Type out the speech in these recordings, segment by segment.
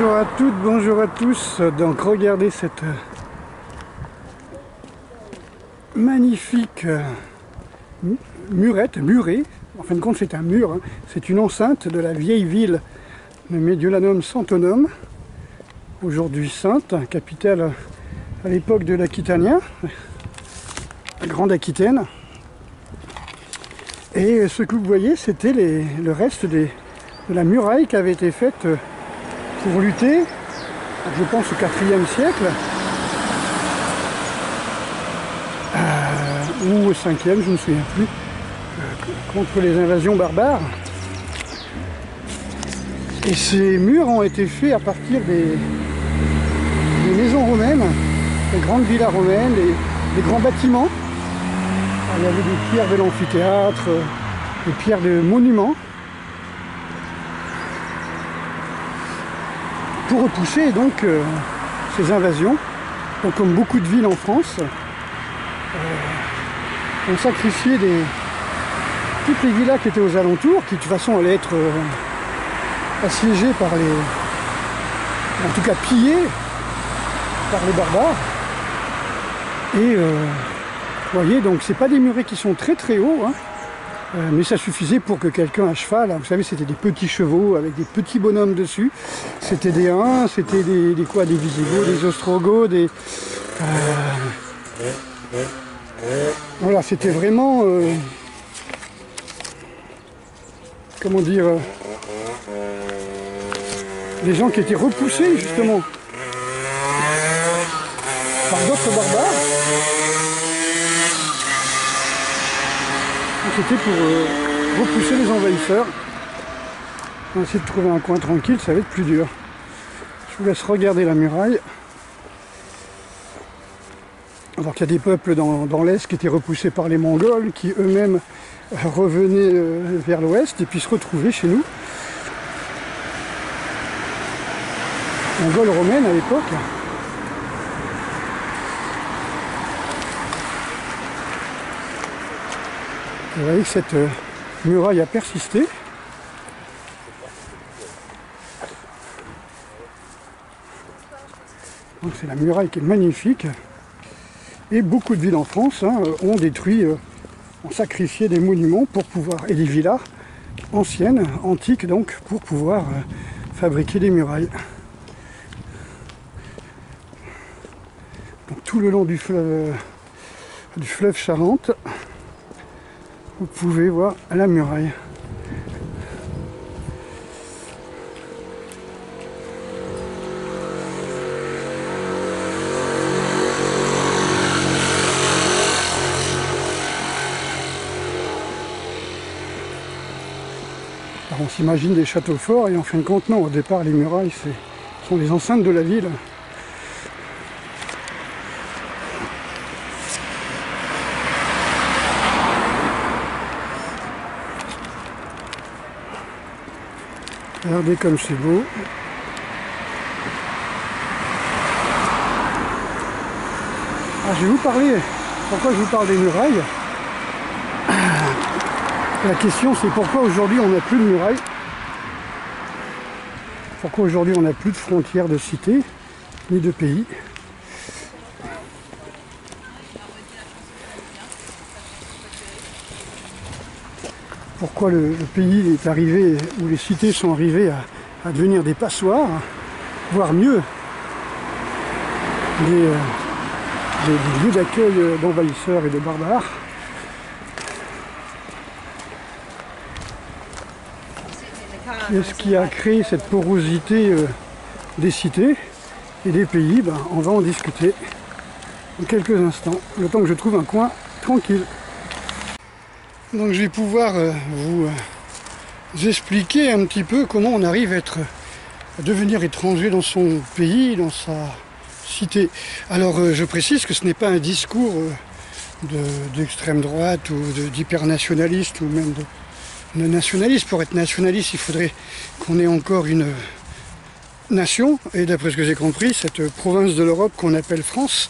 Bonjour à toutes, bonjour à tous. Donc regardez cette magnifique murée. En fin de compte c'est un mur, hein. C'est une enceinte de la vieille ville de Mediolanum Sanctorum, aujourd'hui sainte, capitale à l'époque de l'Aquitania, la Grande Aquitaine. Et ce que vous voyez, c'était le reste de la muraille qui avait été faite pour lutter, je pense au IVe siècle, ou au 5e, je ne me souviens plus, contre les invasions barbares. Et ces murs ont été faits à partir des maisons romaines, des grandes villas romaines, des grands bâtiments. Alors, il y avait des pierres de l'amphithéâtre, des pierres de monuments, pour repousser donc ces invasions. Donc, comme beaucoup de villes en France, ont sacrifié toutes les villas qui étaient aux alentours, qui de toute façon allaient être assiégées par en tout cas pillées par les barbares. Et vous voyez, donc c'est pas des murets qui sont très très hauts, hein, mais ça suffisait pour que quelqu'un à cheval, hein, vous savez, c'était des petits chevaux avec des petits bonhommes dessus. C'était des Huns, c'était des Visigoths, des Ostrogoths, voilà, c'était vraiment comment dire, des gens qui étaient repoussés justement par d'autres barbares. C'était pour repousser les envahisseurs. On va essayer de trouver un coin tranquille, ça va être plus dur. Je vous laisse regarder la muraille. Alors qu'il y a des peuples dans l'Est qui étaient repoussés par les Mongols, qui eux-mêmes revenaient vers l'Ouest et puis se retrouvaient chez nous. Mongols romaines à l'époque. Vous voyez que cette muraille a persisté. Donc c'est la muraille qui est magnifique. Et beaucoup de villes en France, hein, ont détruit, ont sacrifié des monuments pour pouvoir, et des villas anciennes, antiques donc, pour pouvoir fabriquer des murailles. Donc tout le long du fleuve Charente, vous pouvez voir la muraille. Alors on s'imagine des châteaux forts et en fin de compte non, au départ les murailles sont les enceintes de la ville. Regardez comme c'est beau. Ah, je vais vous parler, pourquoi je vous parle des murailles. La question c'est pourquoi aujourd'hui on n'a plus de murailles. Pourquoi aujourd'hui on n'a plus de frontières de cité, ni de pays. Pourquoi le pays est arrivé, où les cités sont arrivées à devenir des passoires, voire mieux, des lieux d'accueil d'envahisseurs et de barbares. Qu'est-ce qui a créé cette porosité des cités et des pays? On va en discuter en quelques instants, le temps que je trouve un coin tranquille. Donc je vais pouvoir vous expliquer un petit peu comment on arrive à devenir étranger dans son pays, dans sa cité. Alors je précise que ce n'est pas un discours d'extrême droite ou d'hypernationaliste ou même de nationaliste. Pour être nationaliste, il faudrait qu'on ait encore une nation. Et d'après ce que j'ai compris, cette province de l'Europe qu'on appelle France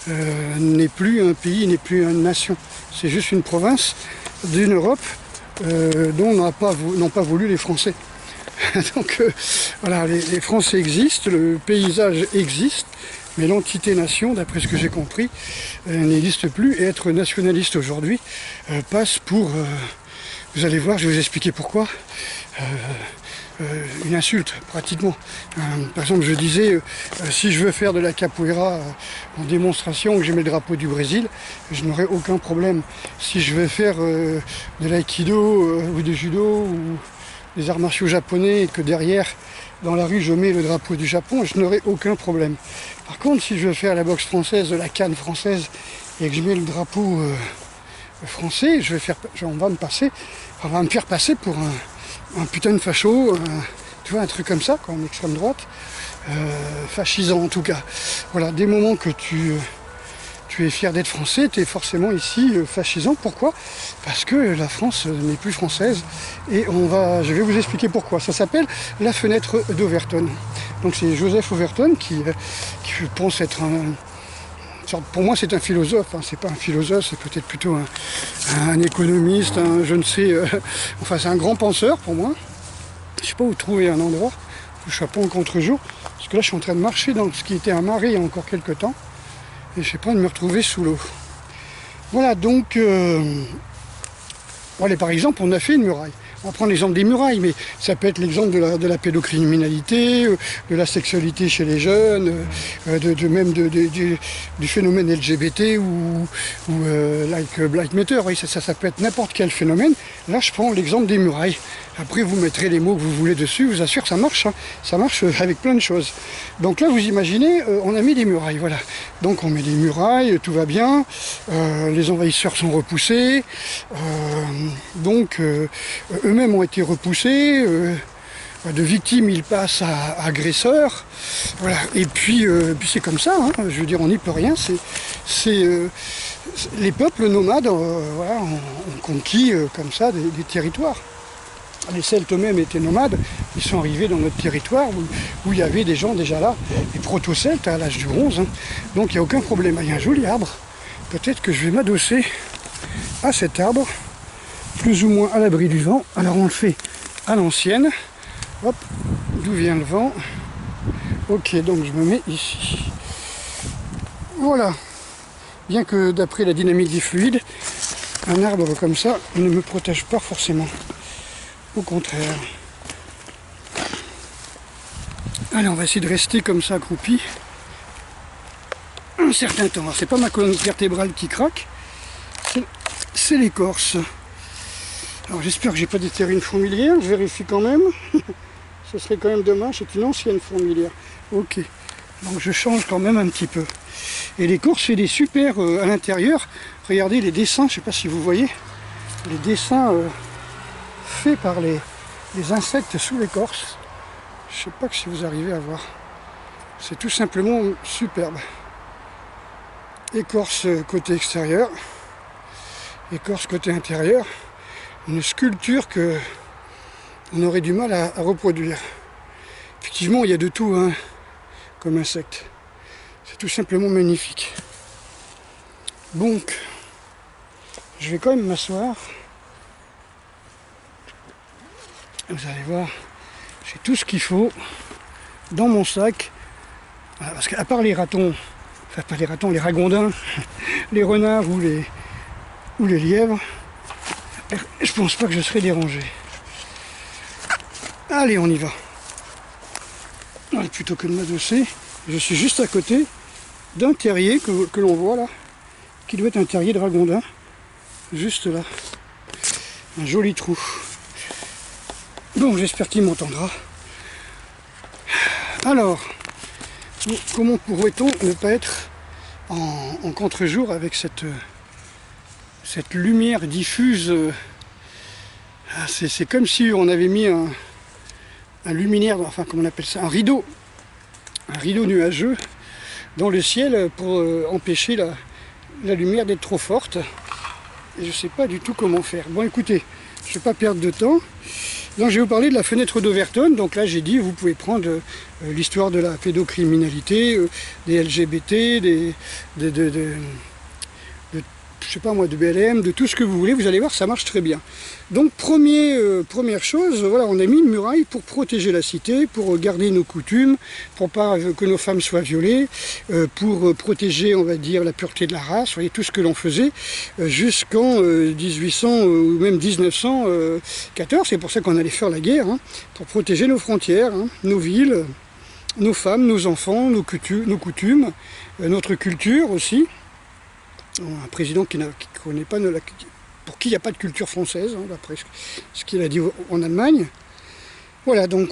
n'est plus un pays, n'est plus une nation. C'est juste une province d'une Europe dont n'ont pas voulu les Français. Donc voilà, les Français existent, le paysage existe, mais l'entité-nation, d'après ce que j'ai compris, n'existe plus. Et être nationaliste aujourd'hui passe pour, vous allez voir, je vais vous expliquer pourquoi, une insulte pratiquement. Par exemple, je disais, si je veux faire de la capoeira en démonstration, que je mets le drapeau du Brésil, je n'aurai aucun problème. Si je veux faire de l'aïkido ou du judo ou des arts martiaux japonais et que derrière, dans la rue, je mets le drapeau du Japon, je n'aurai aucun problème. Par contre, si je veux faire la boxe française, la canne française, et que je mets le drapeau français, on va me faire passer pour un putain de facho, tu vois, un truc comme ça, quoi, en extrême droite, fascisant en tout cas. Voilà, dès le moment que tu es fier d'être français, tu es forcément ici fascisant. Pourquoi? Parce que la France n'est plus française et je vais vous expliquer pourquoi. Ça s'appelle la fenêtre d'Overton. Donc c'est Joseph Overton qui je pense être pour moi c'est un philosophe, hein. C'est pas un philosophe, c'est peut-être plutôt un économiste, je ne sais, enfin c'est un grand penseur pour moi. Je sais pas où trouver un endroit où je sois pas en contre-jour, parce que là je suis en train de marcher dans ce qui était un marais il y a encore quelques temps. Et je n'ai pas de me retrouver sous l'eau. Voilà, donc, voilà, par exemple, on a fait une muraille. On va prendre l'exemple des murailles, mais ça peut être l'exemple de la pédocriminalité, de la sexualité chez les jeunes, même du phénomène LGBT ou like Black Matter. Oui, ça peut être n'importe quel phénomène. Là, je prends l'exemple des murailles. Après, vous mettrez les mots que vous voulez dessus, je vous assure, ça marche. Hein. Ça marche avec plein de choses. Donc là, vous imaginez, on a mis des murailles, voilà. Donc on met des murailles, tout va bien. Les envahisseurs sont repoussés. Donc eux-mêmes ont été repoussés. De victimes, ils passent à agresseurs. Voilà. Et puis c'est comme ça. Hein. Je veux dire, on n'y peut rien. Les peuples nomades, voilà, ont conquis comme ça des territoires. Les Celtes eux-mêmes étaient nomades, ils sont arrivés dans notre territoire où il y avait des gens déjà là, les proto-celtes à l'âge du bronze, hein. Donc il n'y a aucun problème. Il y a un joli arbre, peut-être que je vais m'adosser à cet arbre, plus ou moins à l'abri du vent. Alors on le fait à l'ancienne, hop, d'où vient le vent, ok, donc je me mets ici. Voilà, bien que d'après la dynamique des fluides, un arbre comme ça ne me protège pas forcément. Au contraire. Allez, on va essayer de rester comme ça accroupi un certain temps. C'est pas ma colonne vertébrale qui craque, c'est l'écorce. Alors j'espère que j'ai pas déterré une fourmilière, je vérifie quand même. Ce serait quand même dommage, c'est une ancienne fourmilière. Ok, donc je change quand même un petit peu. Et l'écorce fait des super à l'intérieur. Regardez les dessins, je sais pas si vous voyez, les dessins fait par les insectes sous l'écorce. Je ne sais pas si vous arrivez à voir. C'est tout simplement superbe. Écorce côté extérieur, écorce côté intérieur. Une sculpture que on aurait du mal à reproduire. Effectivement, il y a de tout hein, comme insecte. C'est tout simplement magnifique. Donc, je vais quand même m'asseoir. Vous allez voir, j'ai tout ce qu'il faut dans mon sac. Voilà, parce qu'à part les ratons, enfin pas les ratons, les ragondins, les renards ou les lièvres, je pense pas que je serai dérangé. Allez, on y va. Voilà, plutôt que de m'adosser, je suis juste à côté d'un terrier que l'on voit là, qui doit être un terrier de ragondins, juste là. Un joli trou. Donc j'espère qu'il m'entendra. Alors, comment pourrait-on ne pas être en contre-jour avec cette lumière diffuse? C'est comme si on avait mis un luminaire, enfin comment on appelle ça, un rideau nuageux dans le ciel pour empêcher la lumière d'être trop forte. Et je ne sais pas du tout comment faire. Bon écoutez, je ne vais pas perdre de temps. Donc je vais vous parler de la fenêtre d'Overton. Donc là j'ai dit, vous pouvez prendre l'histoire de la pédocriminalité, des LGBT, je sais pas moi, de BLM, de tout ce que vous voulez, vous allez voir, ça marche très bien. Donc première chose, voilà, on a mis une muraille pour protéger la cité, pour garder nos coutumes, pour pas que nos femmes soient violées, pour protéger, on va dire, la pureté de la race, vous voyez, tout ce que l'on faisait jusqu'en 1800 ou même 1914, c'est pour ça qu'on allait faire la guerre, hein, pour protéger nos frontières, hein, nos villes, nos femmes, nos enfants, nos coutumes, notre culture aussi. Un président qui ne connaît pas, pour qui il n'y a pas de culture française, hein, d'après ce qu'il a dit en Allemagne. Voilà, donc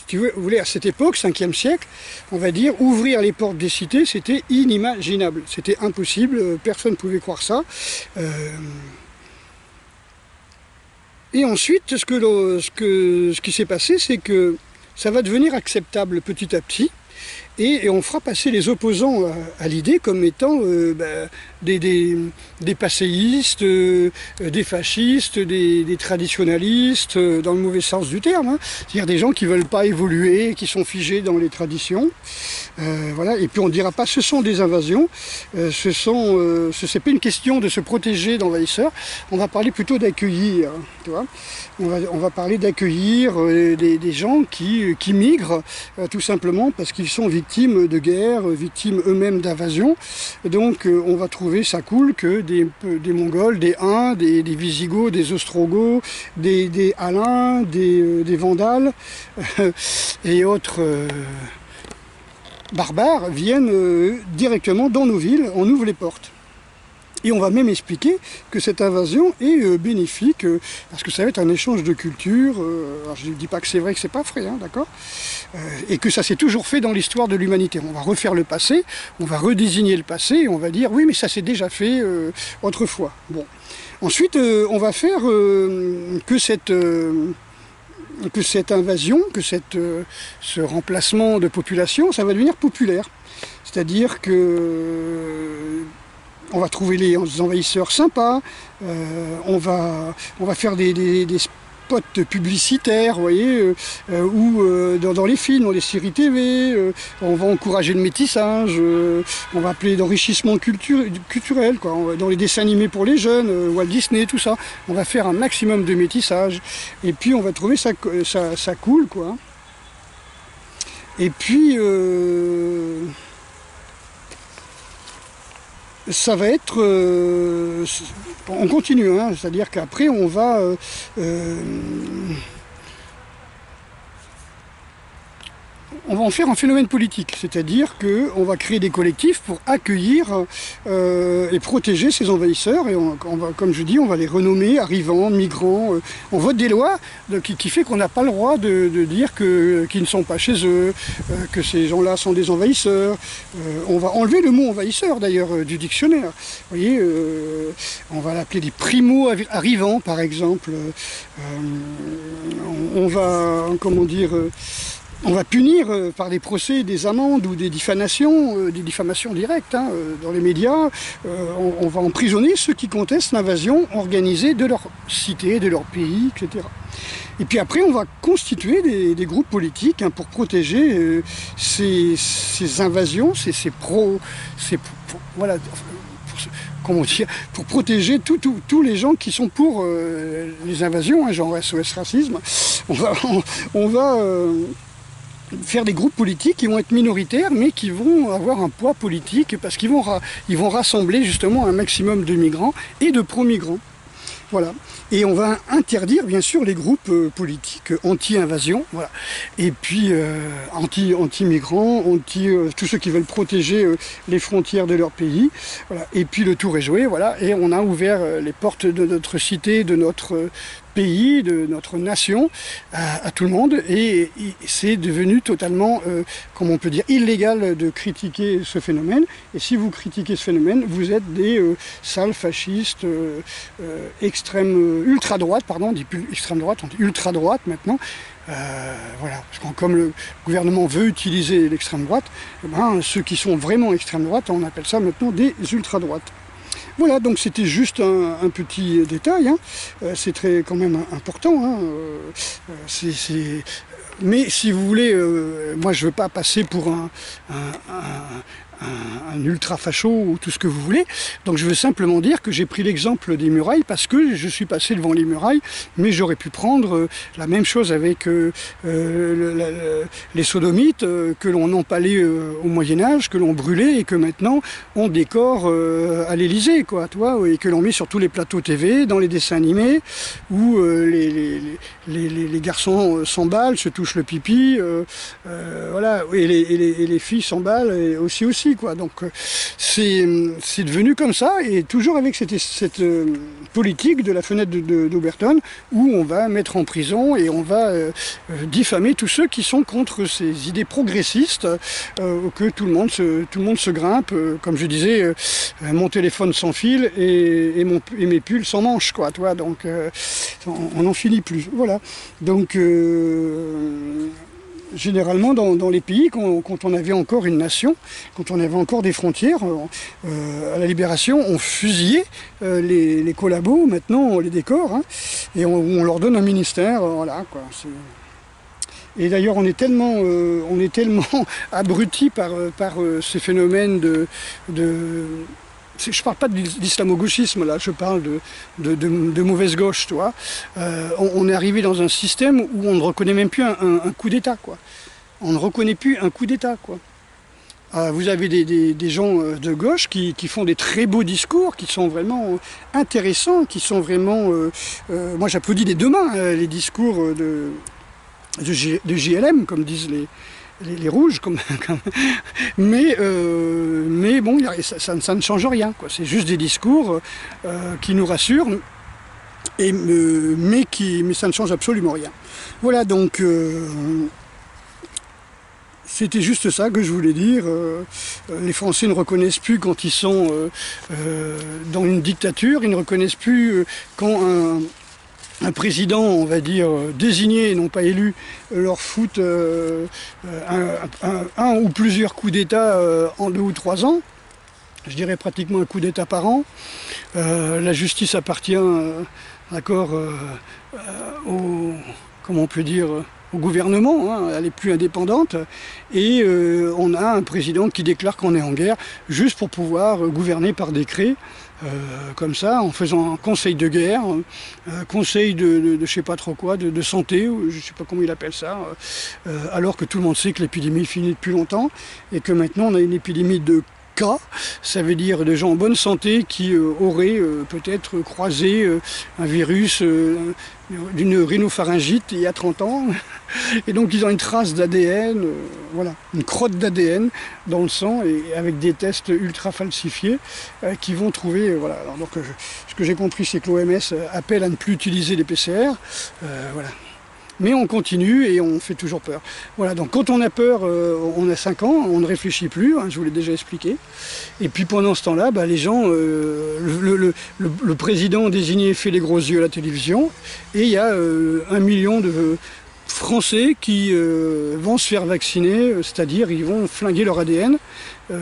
si vous voulez, à cette époque, 5e siècle, on va dire, ouvrir les portes des cités, c'était inimaginable, c'était impossible, personne ne pouvait croire ça. Et ensuite, ce qui s'est passé, c'est que ça va devenir acceptable petit à petit. Et on fera passer les opposants à l'idée comme étant des passéistes, des fascistes, des traditionalistes, dans le mauvais sens du terme, hein. C'est-à-dire des gens qui ne veulent pas évoluer, qui sont figés dans les traditions. Voilà. Et puis on ne dira pas ce sont des invasions, c'est pas une question de se protéger d'envahisseurs, on va parler plutôt d'accueillir, tu vois. On va parler d'accueillir des gens qui migrent tout simplement parce qu'ils sont victimes de guerre, victimes eux-mêmes d'invasion. Donc on va trouver ça cool que des Mongols, des Huns, des Visigoths, des Ostrogoths, des Alains, des Vandales et autres barbares viennent directement dans nos villes, on ouvre les portes. Et on va même expliquer que cette invasion est bénéfique, parce que ça va être un échange de culture. Alors je ne dis pas que c'est vrai, que c'est pas vrai, hein, d'accord, et que ça s'est toujours fait dans l'histoire de l'humanité. On va refaire le passé, on va redésigner le passé, et on va dire oui, mais ça s'est déjà fait autrefois. Bon. Ensuite, on va faire que cette invasion, que ce remplacement de population, ça va devenir populaire. C'est-à-dire que on va trouver les envahisseurs sympas, on va faire des spots publicitaires, vous voyez, ou dans les films, dans les séries TV, on va encourager le métissage, on va appeler l'enrichissement culturel, quoi, dans les dessins animés pour les jeunes, Walt Disney, tout ça, on va faire un maximum de métissage, et puis on va trouver ça cool, quoi. Et puis ça va être, on continue, hein, c'est-à-dire qu'après on va en faire un phénomène politique, c'est-à-dire qu'on va créer des collectifs pour accueillir et protéger ces envahisseurs, et comme je dis, on va les renommer arrivants, migrants, on vote des lois qui fait qu'on n'a pas le droit de dire qu'ils ne sont pas chez eux, que ces gens-là sont des envahisseurs. On va enlever le mot envahisseur d'ailleurs du dictionnaire. Vous voyez, on va l'appeler des primo-arrivants par exemple. On va, comment dire, on va punir par des procès, des amendes ou des diffamations directes, hein, dans les médias. On va emprisonner ceux qui contestent l'invasion organisée de leur cité, de leur pays, etc. Et puis après, on va constituer des groupes politiques, hein, pour protéger ces invasions, voilà, comment dire, pour protéger tous les gens qui sont pour les invasions, hein, genre SOS Racisme. On va faire des groupes politiques qui vont être minoritaires, mais qui vont avoir un poids politique, parce qu'ils vont rassembler justement un maximum de migrants et de pro-migrants. Voilà. Et on va interdire bien sûr les groupes politiques anti-invasion, voilà. Et puis anti-migrants, tous ceux qui veulent protéger les frontières de leur pays, voilà. Et puis le tour est joué, voilà. Et on a ouvert les portes de notre cité, de notre pays, de notre nation, à tout le monde, et c'est devenu totalement, comment on peut dire, illégal de critiquer ce phénomène. Et si vous critiquez ce phénomène, vous êtes des sales fascistes, ultra-droite, pardon, on dit plus extrême-droite, on dit ultra-droite maintenant. Voilà, parce que comme le gouvernement veut utiliser l'extrême-droite, eh ben, ceux qui sont vraiment extrême-droite, on appelle ça maintenant des ultra-droites. Voilà, donc c'était juste un petit détail, hein. C'est quand même important, hein. Mais si vous voulez, moi je ne veux pas passer pour un un ultra-facho ou tout ce que vous voulez. Donc je veux simplement dire que j'ai pris l'exemple des murailles parce que je suis passé devant les murailles, mais j'aurais pu prendre la même chose avec les sodomites que l'on empalait au Moyen-Âge, que l'on brûlait et que maintenant on décore à l'Élysée, quoi, toi, et que l'on met sur tous les plateaux TV, dans les dessins animés, où les garçons s'emballent, se touchent le pipi, voilà, et les filles s'emballent aussi, quoi. Donc c'est devenu comme ça, et toujours avec cette politique de la fenêtre d'Oberton, où on va mettre en prison et on va diffamer tous ceux qui sont contre ces idées progressistes, que tout le monde se grimpe, comme je disais, mon téléphone sans fil et mes pulls sans manches, quoi, toi, donc on n'en finit plus, voilà. Donc généralement dans les pays, quand on avait encore une nation, quand on avait encore des frontières, à la Libération, on fusillait les collabos, maintenant on les décore, hein, et on leur donne un ministère, voilà, quoi. Et d'ailleurs on est tellement abrutis par ces phénomènes je ne parle pas d'islamo-gauchisme, là, je parle de mauvaise gauche, tu vois. On est arrivé dans un système où on ne reconnaît même plus un coup d'État, quoi. On ne reconnaît plus un coup d'État, quoi. Vous avez des gens de gauche qui font des très beaux discours, qui sont vraiment intéressants, qui sont vraiment... moi j'applaudis des deux mains les discours de JLM, comme disent les rouges, mais bon, ça ne change rien, quoi. C'est juste des discours qui nous rassurent, mais ça ne change absolument rien. Voilà, donc c'était juste ça que je voulais dire. Les Français ne reconnaissent plus quand ils sont dans une dictature, ils ne reconnaissent plus quand un président, on va dire, désigné et non pas élu, leur fout un ou plusieurs coups d'État en 2 ou 3 ans. Je dirais pratiquement un coup d'État par an. La justice appartient, d'accord, comment on peut dire, au gouvernement, hein, elle n'est plus indépendante, et on a un président qui déclare qu'on est en guerre, juste pour pouvoir gouverner par décret, comme ça, en faisant un conseil de guerre, conseil de je sais pas trop quoi, de santé, ou je sais pas comment il appelle ça, alors que tout le monde sait que l'épidémie finit depuis longtemps, et que maintenant on a une épidémie de cas, ça veut dire de gens en bonne santé qui auraient peut-être croisé un virus d'une rhinopharyngite il y a 30 ans, et donc ils ont une trace d'ADN, voilà, une crotte d'ADN dans le sang, et avec des tests ultra falsifiés qui vont trouver, voilà. Alors, donc, ce que j'ai compris, c'est que l'OMS appelle à ne plus utiliser les PCR, voilà. Mais on continue et on fait toujours peur. Voilà, donc quand on a peur, on a 5 ans, on ne réfléchit plus, hein, je vous l'ai déjà expliqué. Et puis pendant ce temps-là, bah, les gens, le président désigné fait les gros yeux à la télévision, et il y a 1 million de Français qui vont se faire vacciner, c'est-à-dire ils vont flinguer leur ADN,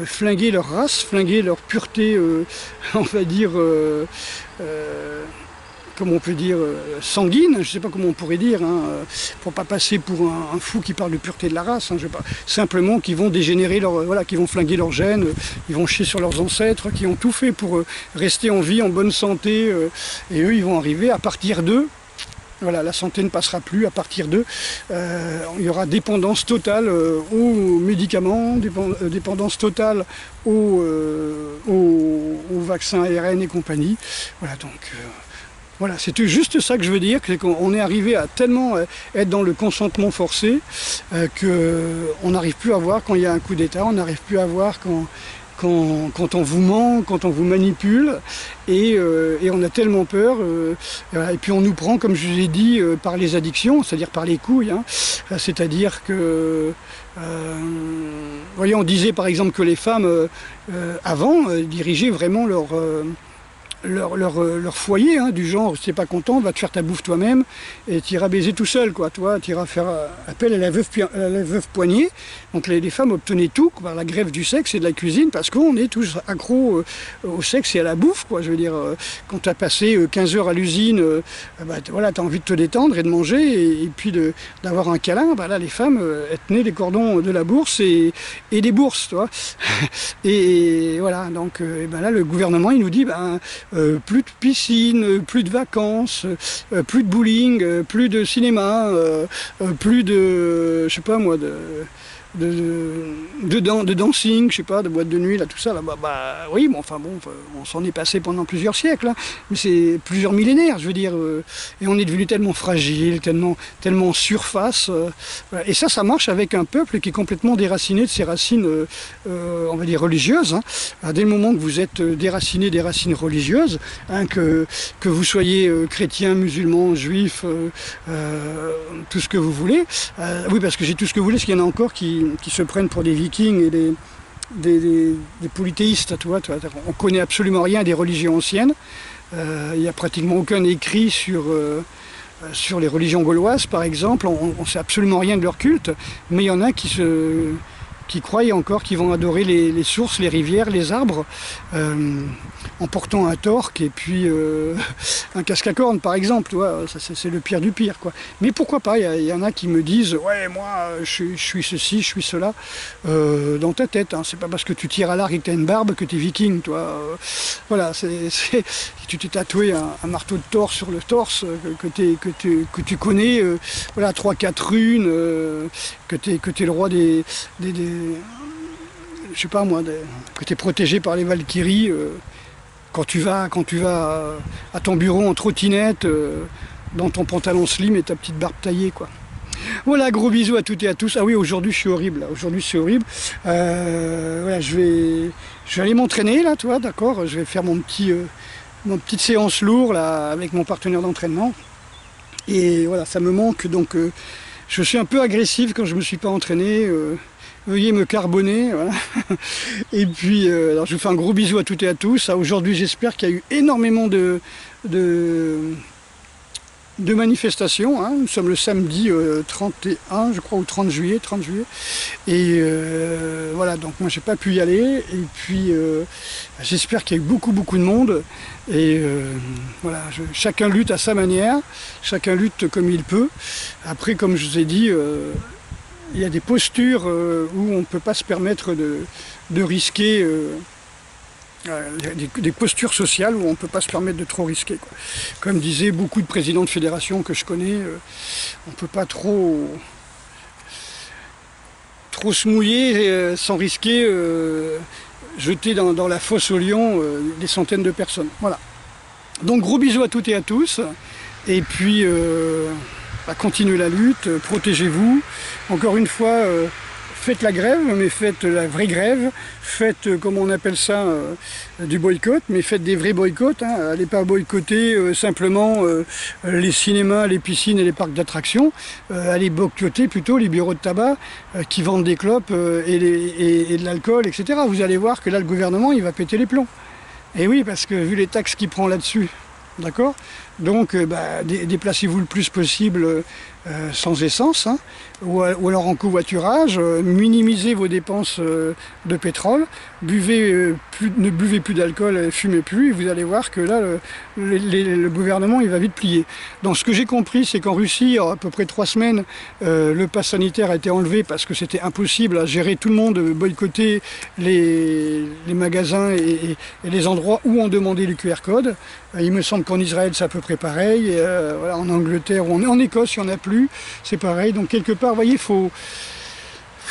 flinguer leur race, flinguer leur pureté, on va dire... comme on peut dire, sanguine, je ne sais pas comment on pourrait dire, hein, pour pas passer pour un fou qui parle de pureté de la race, hein, je sais pas, simplement qui vont dégénérer, voilà, qui vont flinguer leurs gènes, ils vont chier sur leurs ancêtres, qui ont tout fait pour rester en vie, en bonne santé, et eux ils vont arriver à partir d'eux. Voilà, la santé ne passera plus, à partir d'eux, il y aura dépendance totale aux médicaments, dépendance totale aux vaccins ARN et compagnie. Voilà, donc... Voilà, c'est juste ça que je veux dire, c'est qu'on est arrivé à tellement être dans le consentement forcé qu'on n'arrive plus à voir quand il y a un coup d'État, on n'arrive plus à voir quand on vous ment, quand on vous manipule, et on a tellement peur, et puis on nous prend, comme je vous ai dit, par les addictions, c'est-à-dire par les couilles, hein, c'est-à-dire que... voyez, on disait par exemple que les femmes, avant, dirigeaient vraiment leur foyer, hein, du genre, si t'es pas content, va te faire ta bouffe toi-même et t'iras baiser tout seul, quoi. Toi, t'iras faire appel à la veuve poignée. Donc les femmes obtenaient tout par la grève du sexe et de la cuisine parce qu'on est tous accros au sexe et à la bouffe, quoi. Je veux dire, quand t'as passé 15 heures à l'usine, voilà, t'as envie de te détendre et de manger et puis d'avoir un câlin. Bah là, les femmes, elles tenaient les cordons de la bourse et des bourses, toi. Et voilà, donc là, le gouvernement, il nous dit, plus de piscine, plus de vacances, plus de bowling, plus de cinéma, plus de, je sais pas moi, de dancing, je sais pas, de boîte de nuit, là, tout ça, là, oui, bon, enfin bon, on s'en est passé pendant plusieurs siècles, hein, mais c'est plusieurs millénaires, je veux dire, et on est devenu tellement fragile, tellement en surface, voilà. Et ça marche avec un peuple qui est complètement déraciné de ses racines, on va dire religieuses, hein. Dès le moment que vous êtes déraciné des racines religieuses, hein, que vous soyez chrétien, musulman, juif, tout ce que vous voulez, oui, parce que j'ai tout ce que vous voulez, parce qu'il y en a encore qui se prennent pour des vikings et des polythéistes. Tu vois, on connaît absolument rien des religions anciennes. Il n'y a pratiquement aucun écrit sur les religions gauloises, par exemple. On ne sait absolument rien de leur culte, mais il y en a qui croient encore qu'ils vont adorer les sources, les rivières, les arbres, en portant un torque et puis un casque à cornes, par exemple. Tu vois, c'est le pire du pire, quoi. Mais pourquoi pas, il y en a qui me disent « Ouais, moi, je suis ceci, je suis cela dans ta tête, hein. C'est pas parce que tu tires à l'arc et que tu as une barbe que tu es viking, toi. Voilà, tu t'es tatoué un marteau de Thor sur le torse, que tu connais, voilà, 3-4 runes, que tu es le roi je sais pas moi, que tu es protégé par les Valkyries, quand tu vas à ton bureau en trottinette, dans ton pantalon slim et ta petite barbe taillée, quoi. Voilà, gros bisous à toutes et à tous. Ah oui, aujourd'hui je suis horrible, là. Aujourd'hui c'est horrible. Voilà, je vais aller m'entraîner, là, tu vois, d'accord. Je vais faire mon petite séance lourde, là, avec mon partenaire d'entraînement. Et voilà, ça me manque, donc je suis un peu agressif quand je me suis pas entraîné. Veuillez me carboner, voilà. Et puis, alors je vous fais un gros bisou à toutes et à tous. Aujourd'hui, j'espère qu'il y a eu énormément de manifestations, hein. Nous sommes le samedi 31, je crois, ou 30 juillet. Et voilà, donc moi, j'ai pas pu y aller. Et puis, j'espère qu'il y a eu beaucoup de monde. Et voilà, chacun lutte à sa manière, chacun lutte comme il peut. Après, comme je vous ai dit, il y a des postures où on ne peut pas se permettre de risquer, des postures sociales où on ne peut pas se permettre de trop risquer, quoi. Comme disaient beaucoup de présidents de fédérations que je connais, on ne peut pas trop se mouiller sans risquer jeter dans la fosse aux lions des centaines de personnes. Voilà. Donc gros bisous à toutes et à tous. Et puis continuez la lutte, protégez-vous. Encore une fois, faites la grève, mais faites la vraie grève. Faites, comme on appelle ça, du boycott, mais faites des vrais boycotts, hein. Allez pas boycotter simplement les cinémas, les piscines et les parcs d'attractions. Allez boycotter plutôt les bureaux de tabac qui vendent des clopes et de l'alcool, etc. Vous allez voir que là, le gouvernement, il va péter les plombs. Et oui, parce que vu les taxes qu'il prend là-dessus, d'accord? Donc déplacez-vous le plus possible sans essence, hein, ou alors en covoiturage, minimisez vos dépenses de pétrole, ne buvez plus d'alcool, fumez plus, et vous allez voir que là, le gouvernement il va vite plier. Donc ce que j'ai compris, c'est qu'en Russie, à peu près 3 semaines, le pass sanitaire a été enlevé parce que c'était impossible à gérer, tout le monde boycottait les magasins et les endroits où on demandait le QR code. Il me semble qu'en Israël, c'est à peu près pareil, voilà, en Angleterre ou en Écosse, il n'y en a plus, c'est pareil. Donc quelque part, vous voyez, il faut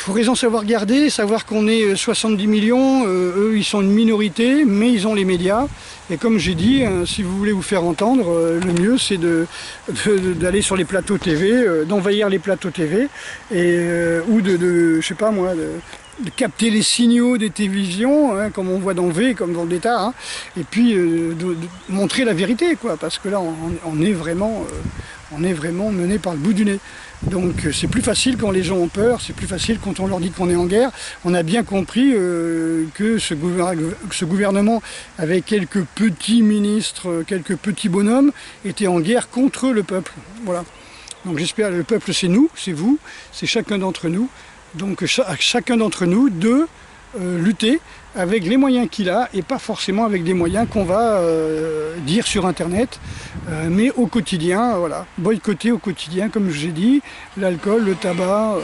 raison savoir garder, savoir qu'on est 70 millions, eux ils sont une minorité, mais ils ont les médias. Et comme j'ai dit, si vous voulez vous faire entendre, le mieux c'est d'aller sur les plateaux TV, d'envahir les plateaux TV, ou je sais pas moi, de capter les signaux des télévisions, hein, comme on voit dans V, comme dans Delta, hein, et puis de montrer la vérité, quoi, parce que là on est vraiment on est vraiment mené par le bout du nez. Donc c'est plus facile quand les gens ont peur, c'est plus facile quand on leur dit qu'on est en guerre. On a bien compris que ce gouvernement, avec quelques petits ministres, quelques petits bonhommes, était en guerre contre le peuple. Voilà. Donc j'espère que le peuple, c'est nous, c'est vous, c'est chacun d'entre nous. Donc à chacun d'entre nous de lutter avec les moyens qu'il a et pas forcément avec des moyens qu'on va dire sur internet, mais au quotidien, voilà, boycotter au quotidien, comme je l'ai dit, l'alcool, le tabac,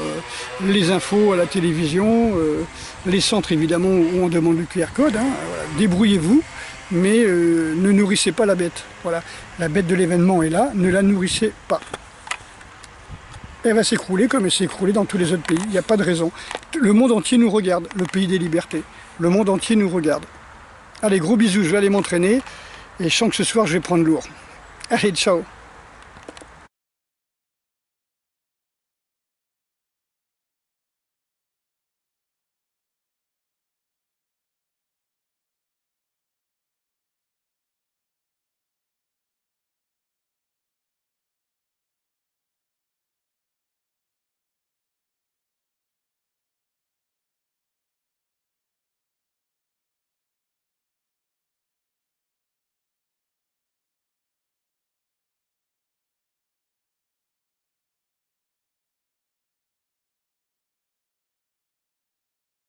les infos à la télévision, les centres évidemment où on demande le QR code, hein, voilà. Débrouillez-vous, mais ne nourrissez pas la bête, voilà, la bête de l'événement est là, ne la nourrissez pas. Elle va s'écrouler comme elle s'est écroulée dans tous les autres pays, il n'y a pas de raison. Le monde entier nous regarde, le pays des libertés. Le monde entier nous regarde. Allez, gros bisous, je vais aller m'entraîner et je sens que ce soir je vais prendre lourd. Allez, ciao!